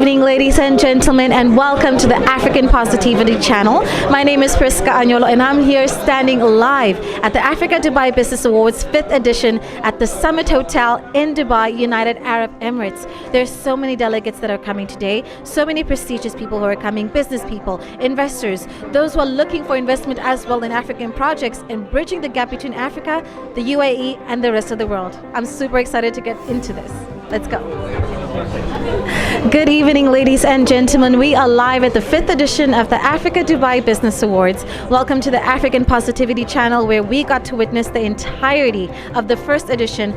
Good evening, ladies and gentlemen, and welcome to the African Positivity channel. My name is Priska Anyolo, and I'm here standing live at the Africa Dubai Business Awards 5th edition at the Summit Hotel in Dubai, United Arab Emirates. There's so many delegates that are coming today, so many prestigious people who are coming, business people, investors, those who are looking for investment as well in African projects and bridging the gap between Africa, the UAE, and the rest of the world. I'm super excited to get into this. Let's go. Good evening, ladies and gentlemen. We are live at the 5th edition of the Africa Dubai Business Awards. Welcome to the African Positivity channel, where we got to witness the entirety of the 5th edition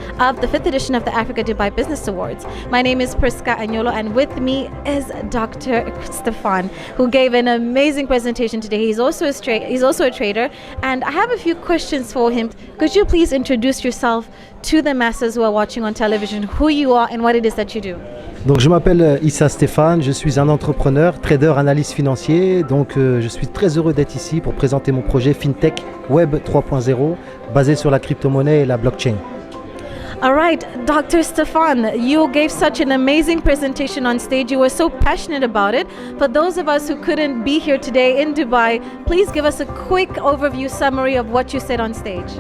of the Africa Dubai Business Awards. My name is Priska Anyolo, and with me is Dr. Stefan, who gave an amazing presentation today. He's also a trader, and I have a few questions for him. Could you please introduce yourself to the masses who are watching on television, who you are and what it is that you do? Donc je m'appelle Issa Stéphane, je suis un entrepreneur, trader, analyste financier. Donc je suis très heureux d'être ici pour présenter mon projet FinTech Web 3.0 basé sur la crypto-monnaie et la blockchain. All right, Dr. Stefan, you gave such an amazing presentation on stage. You were so passionate about it. For those of us who couldn't be here today in Dubai, please give us a quick overview summary of what you said on stage.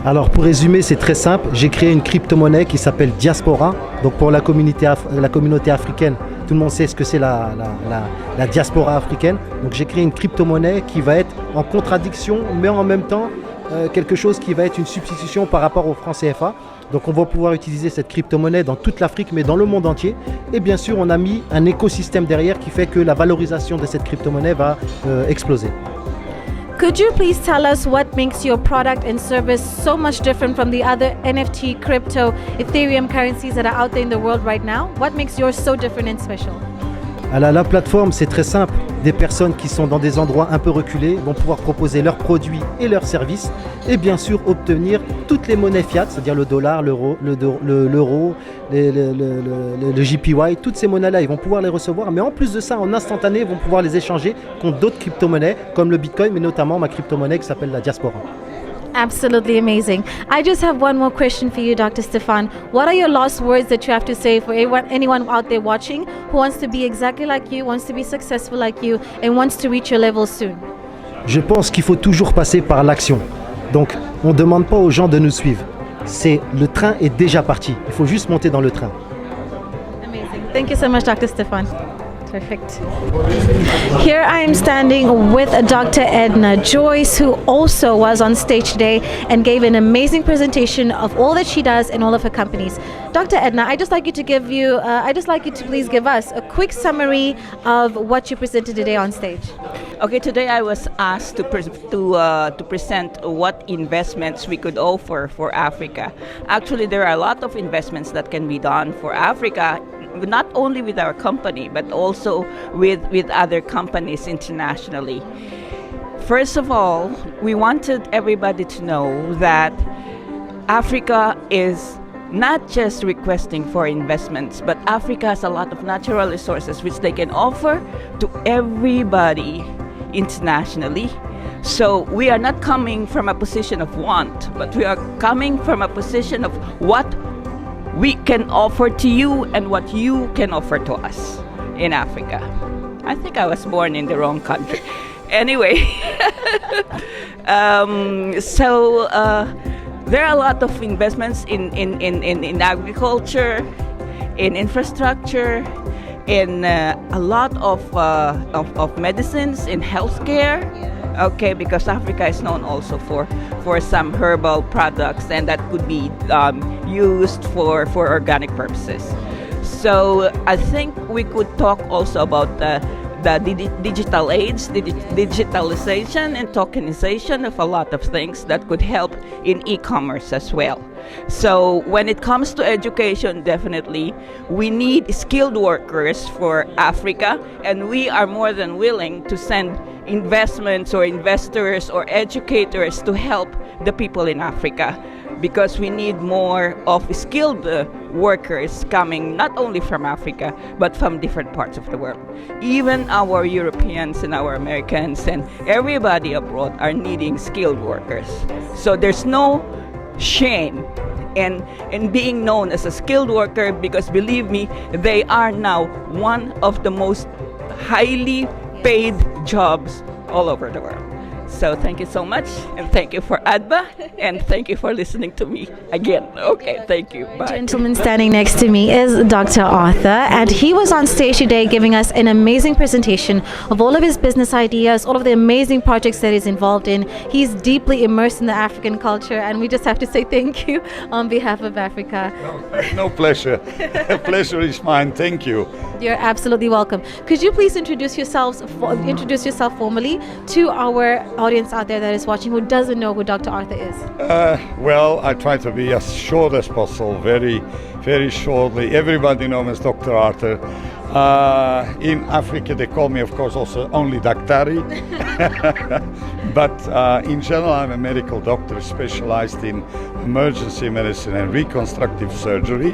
Alors pour résumer, c'est très simple. J'ai créé une crypto-monnaie qui s'appelle Diaspora. Donc pour la communauté africaine, tout le monde sait ce que c'est la diaspora africaine. Donc j'ai créé une crypto-monnaie qui va être en contradiction, mais en même temps quelque chose qui va être une substitution par rapport au franc CFA. Donc on va pouvoir utiliser cette crypto-monnaie dans toute l'Afrique, mais dans le monde entier. Et bien sûr, on a mis un écosystème derrière qui fait que la valorisation de cette crypto-monnaie va exploser. Could you please tell us what makes your product and service so much different from the other NFT, crypto, Ethereum currencies that are out there in the world right now? What makes yours so different and special? Alors la plateforme, c'est très simple. Des personnes qui sont dans des endroits un peu reculés vont pouvoir proposer leurs produits et leurs services et bien sûr obtenir toutes les monnaies fiat, c'est-à-dire le dollar, l'euro, le JPY, toutes ces monnaies-là, ils vont pouvoir les recevoir, mais en plus de ça, en instantané, ils vont pouvoir les échanger contre d'autres crypto-monnaies comme le Bitcoin, mais notamment ma crypto-monnaie qui s'appelle la Diaspora. Absolutely amazing. I just have one more question for you, Dr. Stefan. What are your last words that you have to say for anyone out there watching who wants to be exactly like you, wants to be successful like you, and wants to reach your level soon? Je pense qu'il faut toujours passer par l'action. Donc, on ne demande pas aux gens de nous suivre. Le train est déjà parti. Il faut juste monter dans le train. Amazing. Thank you so much, Dr. Stefan. Perfect. Here I am standing with Dr. Edna Joyce, who also was on stage today and gave an amazing presentation of all that she does and all of her companies. Dr. Edna, I'd just like you to please give us a quick summary of what you presented today on stage. Okay, today I was asked to present what investments we could offer for Africa. Actually, there are a lot of investments that can be done for Africa, not only with our company, but also with other companies internationally. First of all, we wanted everybody to know that Africa is not just requesting for investments, but Africa has a lot of natural resources which they can offer to everybody internationally. So we are not coming from a position of want, but we are coming from a position of what we can offer to you and what you can offer to us in Africa. I think I was born in the wrong country. Anyway, there are a lot of investments in agriculture, in infrastructure, in a lot of medicines, in healthcare. Okay, because Africa is known also for some herbal products, and that could be used for organic purposes. So I think we could talk also about the digital age, digitalization and tokenization of a lot of things that could help in e-commerce as well. So when it comes to education, definitely we need skilled workers for Africa, and we are more than willing to send investments or investors or educators to help the people in Africa, because we need more of skilled workers coming not only from Africa but from different parts of the world. Even our Europeans and our Americans and everybody abroad are needing skilled workers. So there's no shame and being known as a skilled worker, because believe me, they are now one of the most highly paid jobs all over the world. So thank you so much, and thank you for ADBA, and thank you for listening to me again. Okay, thank you. Bye. Gentleman standing next to me is Dr. Arthur, and he was on stage today giving us an amazing presentation of all of his business ideas, all of the amazing projects that he's involved in. He's deeply immersed in the African culture, and we just have to say thank you on behalf of Africa. No pleasure. Pleasure is mine. Thank you. You're absolutely welcome. Could you please introduce yourself formally to our audience out there that is watching who doesn't know who Dr. Arthur is? Well, I try to be as short as possible, very, very shortly. Everybody knows me as Dr. Arthur. In Africa, they call me, of course, also only Daktari. But in general, I'm a medical doctor specialized in emergency medicine and reconstructive surgery.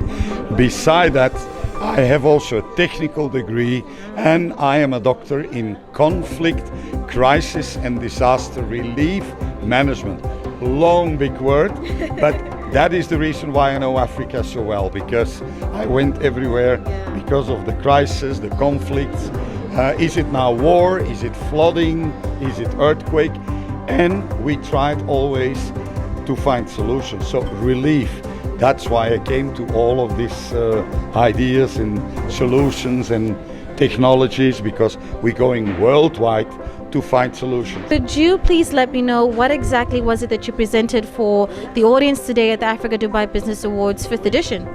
Beside that, I have also a technical degree, and I am a doctor in conflict, crisis and disaster relief management. Long, big word, but that is the reason why I know Africa so well, because I went everywhere because of the crisis, the conflicts. Is it now war? Is it flooding? Is it earthquake? And we tried always to find solutions. So relief. That's why I came to all of these ideas and solutions and technologies, because we're going worldwide to find solutions. Could you please let me know what exactly was it that you presented for the audience today at the Africa Dubai Business Awards 5th edition?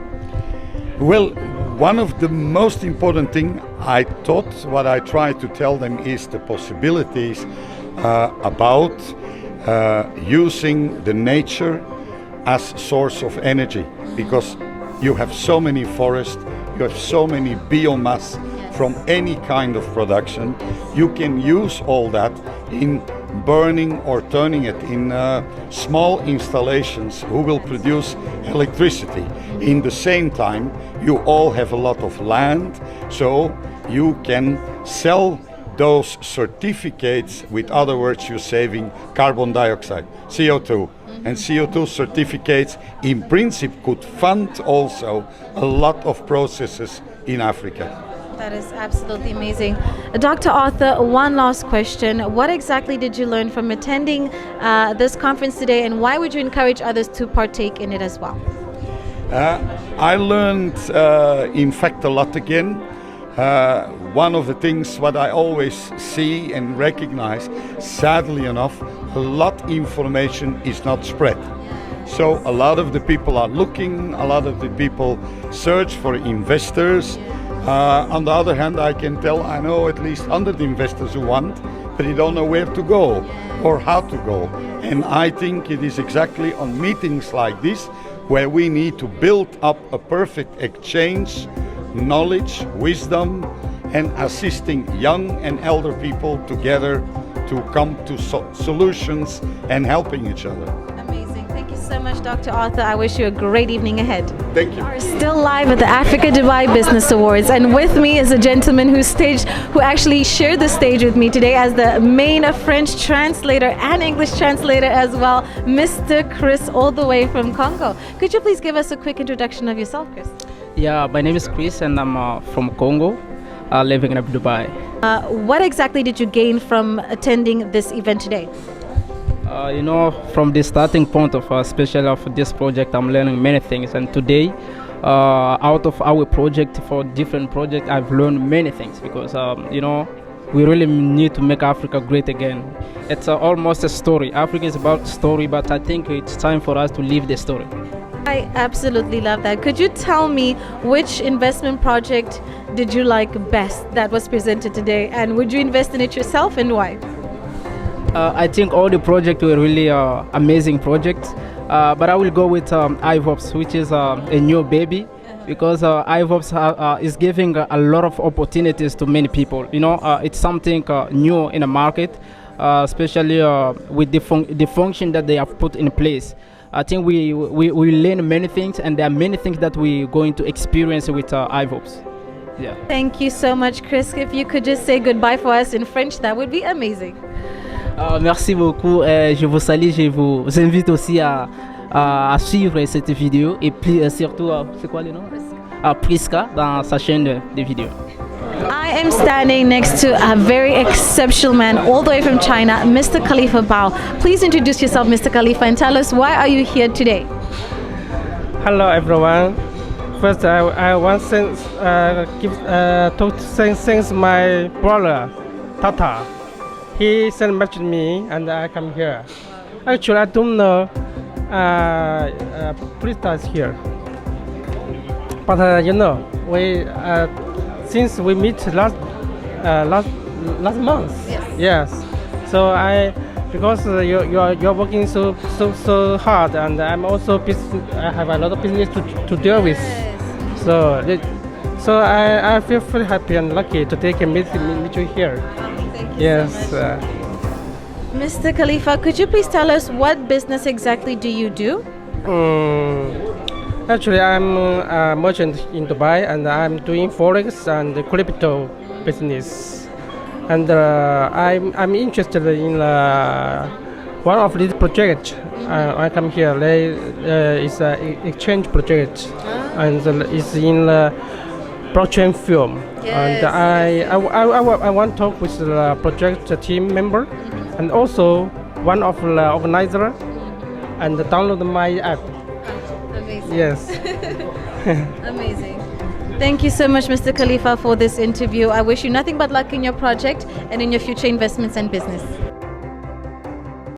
Well, one of the most important thing I thought, what I tried to tell them, is the possibilities about using the nature as source of energy, because you have so many forests, you have so many biomass from any kind of production. You can use all that in burning or turning it in small installations who will produce electricity. In the same time, you all have a lot of land, so you can sell those certificates. With other words, you're saving carbon dioxide, CO2. And CO2 certificates in principle could fund also a lot of processes in Africa. That is absolutely amazing. Dr. Arthur, one last question. What exactly did you learn from attending this conference today, and why would you encourage others to partake in it as well? I learned, in fact, a lot again. One of the things what I always see and recognize, sadly enough, a lot of information is not spread. So a lot of the people are looking, a lot of the people search for investors. On the other hand, I can tell, I know at least 100 investors who want, but they don't know where to go or how to go. And I think it is exactly on meetings like this where we need to build up a perfect exchange, knowledge, wisdom, and assisting young and elder people together to come to solutions and helping each other. Amazing. Thank you so much, Dr. Arthur. I wish you a great evening ahead. Thank you. We are still live at the Africa Dubai Business Awards, and with me is a gentleman who actually shared the stage with me today as the main French translator and English translator as well, Mr. Chris, all the way from Congo. Could you please give us a quick introduction of yourself, Chris? Yeah, my name is Chris, and I'm from Congo, living in Dubai. What exactly did you gain from attending this event today? From the starting point of especially of this project, I'm learning many things. And today, out of our project, for different projects, I've learned many things because, we really need to make Africa great again. It's almost a story. Africa is about story, but I think it's time for us to live the story. I absolutely love that. Could you tell me which investment project did you like best that was presented today, and would you invest in it yourself, and why? I think all the projects were really amazing projects, but I will go with iVops, which is a new baby, because iVops is giving a lot of opportunities to many people. It's something new in the market, especially with the function that they have put in place. I think we learn many things, and there are many things that we're going to experience with iVops. Yeah. Thank you so much, Chris. If you could just say goodbye for us in French, that would be amazing. Merci beaucoup. Je vous salue. Je vous invite aussi à à suivre cette vidéo et puis surtout, c'est quoi le nom? Priska dans sa chaîne de vidéos. I am standing next to a very exceptional man all the way from China, Mr. Khalifa Bao. Please introduce yourself, Mr. Khalifa, and tell us why are you here today? Hello everyone. First, I want to thanks my brother Tata. He sent message to me and I come here. Actually, I don't know Prista is here, but you know, we since we meet last month. Yes. So because you're working so hard, and I'm also I have a lot of business to deal with. So I feel very happy and lucky to take a meet you here. Thank you Yes. so much. Mr. Khalifa, could you please tell us what business exactly do you do? Actually, I'm a merchant in Dubai, and I'm doing forex and crypto business. And I'm interested in one of these projects. I come here. It's an exchange project, and it's in blockchain film. Yes, And I want to talk with the project team member, and also one of the organizer, and download my app. Amazing. Yes. Amazing. Thank you so much, Mr. Khalifa, for this interview. I wish you nothing but luck in your project and in your future investments and business.